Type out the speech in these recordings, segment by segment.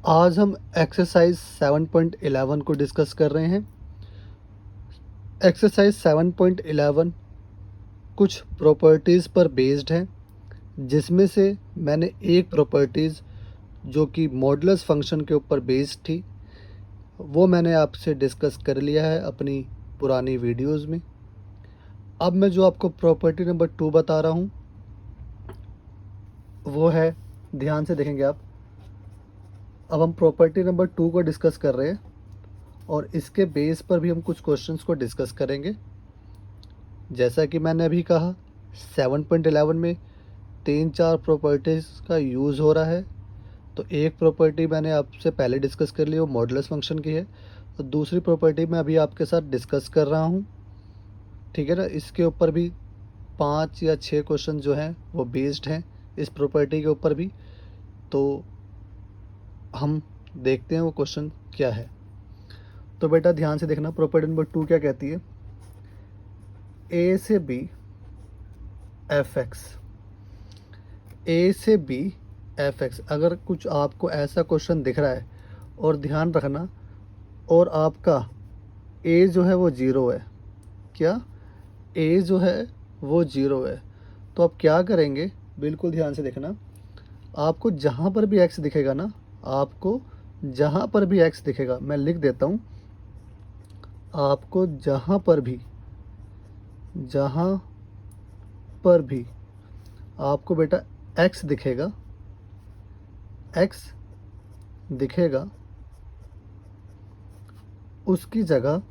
आज हम एक्सरसाइज 7.11 को डिस्कस कर रहे हैं। एक्सरसाइज 7.11 कुछ प्रॉपर्टीज़ पर बेस्ड है, जिसमें से मैंने एक प्रॉपर्टीज़ जो कि मॉडुलस फंक्शन के ऊपर बेस्ड थी, वो मैंने आपसे डिस्कस कर लिया है अपनी पुरानी वीडियोस में। अब मैं जो आपको प्रॉपर्टी नंबर 2 बता रहा हूँ, वो है, ध्यान से देखेंगे आप। अब हम प्रॉपर्टी नंबर 2 को डिस्कस कर रहे हैं और इसके बेस पर भी हम कुछ क्वेश्चंस को डिस्कस करेंगे। जैसा कि मैंने अभी कहा, 7.11 में 3-4 प्रॉपर्टीज़ का यूज़ हो रहा है। तो एक प्रॉपर्टी मैंने आपसे पहले डिस्कस कर ली, वो मॉडुलस फंक्शन की है। तो दूसरी प्रॉपर्टी मैं अभी आपके साथ डिस्कस कर रहा हूँ, ठीक है ना। इसके ऊपर भी 5 या 6 क्वेश्चन जो हैं वो बेस्ड हैं इस प्रॉपर्टी के ऊपर भी। तो हम देखते हैं वो क्वेश्चन क्या है। तो बेटा ध्यान से देखना, प्रॉपर्टी नंबर 2 क्या कहती है। ए से बी एफ एक्स, ए से बी एफ एक्स। अगर कुछ आपको ऐसा क्वेश्चन दिख रहा है, और ध्यान रखना, और आपका ए जो है वो ज़ीरो है, क्या ए जो है वो ज़ीरो है, तो आप क्या करेंगे, बिल्कुल ध्यान से देखना। आपको जहाँ पर भी एक्स दिखेगा ना, आपको जहाँ पर भी एक्स दिखेगा, मैं लिख देता हूँ, आपको जहाँ पर भी आपको बेटा एक्स दिखेगा, एक्स दिखेगा, उसकी जगह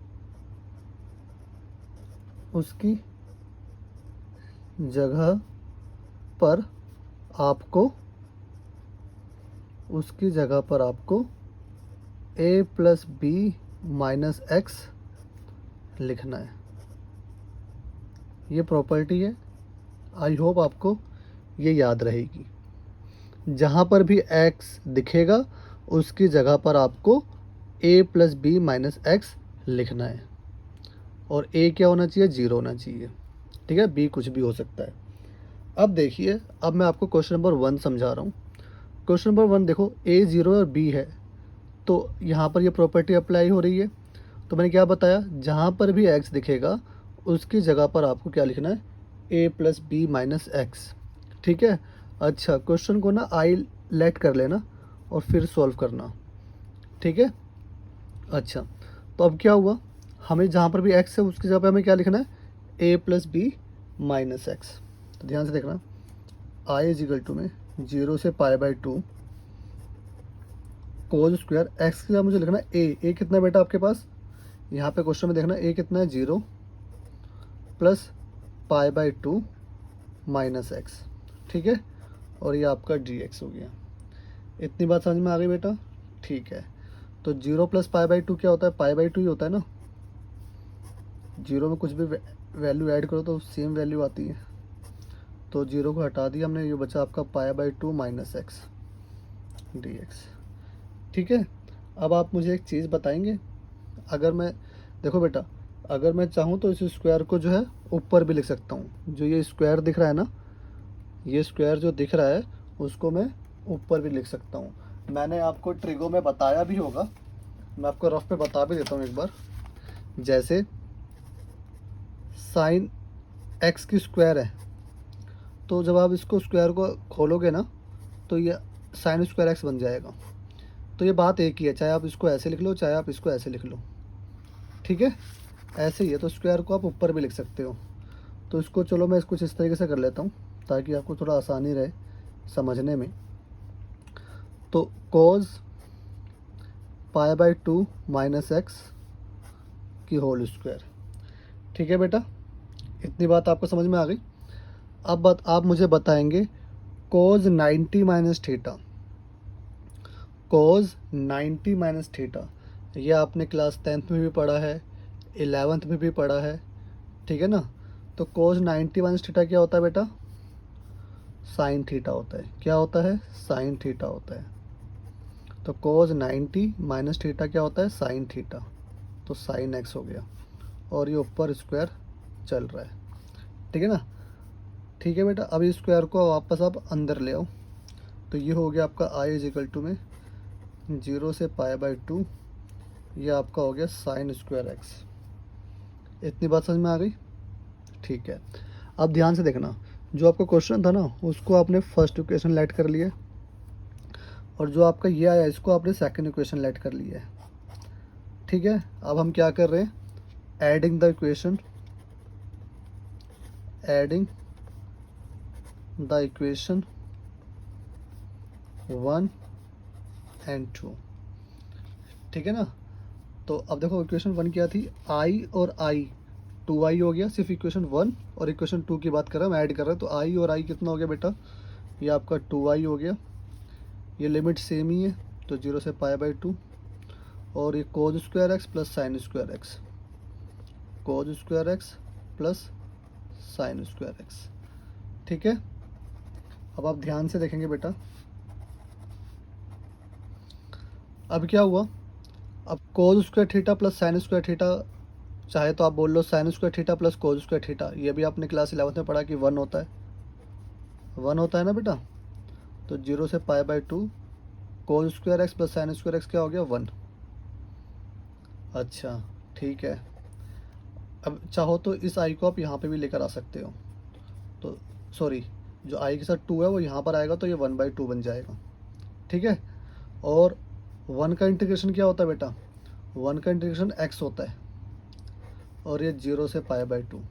पर आपको ए प्लस बी माइनस एक्स लिखना है। ये प्रॉपर्टी है, आई होप आपको ये याद रहेगी। जहाँ पर भी एक्स दिखेगा उसकी जगह पर आपको ए प्लस बी माइनस एक्स लिखना है, और ए क्या होना चाहिए, ज़ीरो होना चाहिए, ठीक है। बी कुछ भी हो सकता है। अब देखिए, अब मैं आपको क्वेश्चन नंबर 1 समझा रहा हूँ। क्वेश्चन नंबर 1 देखो, ए ज़ीरो और बी है, तो यहाँ पर ये प्रॉपर्टी अप्लाई हो रही है। तो मैंने क्या बताया, जहाँ पर भी एक्स दिखेगा उसकी जगह पर आपको क्या लिखना है, ए प्लस बी माइनस एक्स, ठीक है। अच्छा, क्वेश्चन को ना आई लेट कर लेना और फिर सॉल्व करना, ठीक है। अच्छा, तो अब क्या हुआ, हमें जहाँ पर भी एक्स है उसकी जगह पर हमें क्या लिखना है, ए प्लस बी माइनस एक्स। तो ध्यान से देखना, आई इज इक्वल टू में 0 से π/2 कोज स्क्वायर एक्स की जगह मुझे लिखना है ए कितना है बेटा आपके पास, यहाँ पे क्वेश्चन में देखना ए कितना है, 0 प्लस π/2 माइनस एक्स, ठीक है। और ये आपका डी एक्स हो गया। इतनी बात समझ में आ गई बेटा, ठीक है। तो 0 प्लस π/2 क्या होता है, π/2 ही होता है ना। 0 में कुछ भी वैल्यू ऐड करो तो सेम वैल्यू आती है। तो 0 को हटा दिया हमने, ये बचा आपका π/2 माइनस एक्स डी एक्स, ठीक है। अब आप मुझे एक चीज़ बताएंगे, अगर मैं, देखो बेटा, अगर मैं चाहूँ तो इस स्क्वायर को जो है ऊपर भी लिख सकता हूँ। जो ये स्क्वायर दिख रहा है ना, ये स्क्वायर जो दिख रहा है उसको मैं ऊपर भी लिख सकता हूँ। मैंने आपको ट्रिगो में बताया भी होगा, मैं आपको रफ पे बता भी देता हूँ एक बार। जैसे साइन एक्स की स्क्वायर है, तो जब आप इसको स्क्वायर को खोलोगे ना, तो ये साइन स्क्वायर एक्स बन जाएगा। तो ये बात एक ही है, चाहे आप इसको ऐसे लिख लो, चाहे आप इसको ऐसे लिख लो, ठीक है। ऐसे ही है, तो स्क्वायर को आप ऊपर भी लिख सकते हो। तो इसको चलो मैं कुछ इस तरीके से कर लेता हूँ ताकि आपको थोड़ा आसानी रहे समझने में। तो कोज π/2 माइनस एक्स की होल स्क्वायर, ठीक है बेटा। इतनी बात आपको समझ में आ गई। अब आप मुझे बताएंगे कोज 90 माइनस थीटा, कोज 90 माइनस थीटा, ये आपने क्लास 10th में भी पढ़ा है, 11th में भी पढ़ा है, ठीक है ना। तो कोज 90 माइनस थीटा क्या होता है बेटा, साइन थीटा होता है। क्या होता है, साइन थीटा होता है। तो कोज 90 माइनस थीटा क्या होता है, साइन थीटा। तो साइन एक्स हो गया, और ये ऊपर स्क्वायर चल रहा है, ठीक है ना। ठीक है बेटा, अब इस स्क्वायर को वापस आप अंदर ले आओ। तो ये हो गया आपका आई इज इक्वल टू में 0 से π/2, ये आपका हो गया साइन स्क्वायर एक्स। इतनी बात समझ में आ गई? ठीक है। अब ध्यान से देखना, जो आपका क्वेश्चन था ना उसको आपने फर्स्ट इक्वेशन लेट कर लिया, और जो आपका ये आया इसको आपने सेकंड इक्वेशन लेट कर लिया है। ठीक है, अब हम क्या कर रहे हैं, adding the equation, adding the equation 1 and 2। ठीक है ना। तो अब देखो इक्वेशन 1 क्या थी, आई और आई, 2i हो गया, सिर्फ इक्वेशन 1 और इक्वेशन 2 की बात कर रहा हूँ, ऐड कर रहा हूँ। तो आई और आई कितना हो गया बेटा, ये आपका 2i हो गया। ये लिमिट सेम ही है, तो 0 से π/2, और ये कोज square x plus sine square x, कोज square x plus sine square x. ठीक है। अब आप ध्यान से देखेंगे बेटा, अब क्या हुआ, अब cos square theta plus sine square theta, चाहे तो आप बोल लो sine square theta plus cos square theta, ये भी आपने क्लास 11th में पढ़ा कि 1 होता है, 1 होता है ना बेटा। तो 0 से π/2 cos square x plus sine square x क्या हो गया, 1। अच्छा ठीक है। अब चाहो तो इस आई को आप यहाँ पे भी लेकर आ सकते हो, तो सॉरी, जो आई के साथ 2 है वो यहाँ पर आएगा, तो ये 1/2 बन जाएगा। ठीक है। और 1 का इंटीग्रेशन क्या होता है बेटा, 1 का इंटीग्रेशन x होता है, और ये 0 से π/2।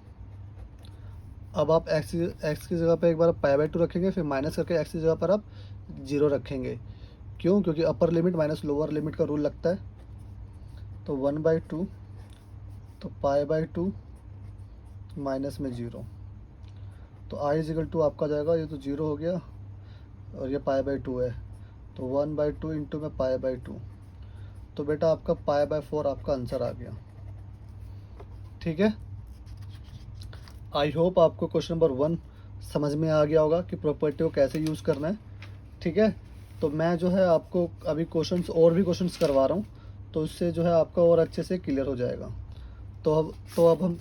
अब आप x की जगह पे एक बार π/2 रखेंगे, फिर माइनस करके x की जगह पर आप 0 रखेंगे। क्यों? क्योंकि upper limit minus lower limit का रूल लगता है। तो 1/2, तो π/2 माइनस में 0, तो i = आपका जाएगा, ये तो 0 हो गया, और ये π/2 है, तो 1/2 इंटू में π/2, तो बेटा आपका π/4 आपका आंसर आ गया। ठीक है। आई होप आपको क्वेश्चन नंबर 1 समझ में आ गया होगा कि प्रॉपर्टी को कैसे यूज़ करना है। ठीक है। तो मैं जो है आपको अभी क्वेश्चंस और भी क्वेश्चंस करवा रहा हूँ, तो उससे जो है आपका और अच्छे से क्लियर हो जाएगा। तो अब हम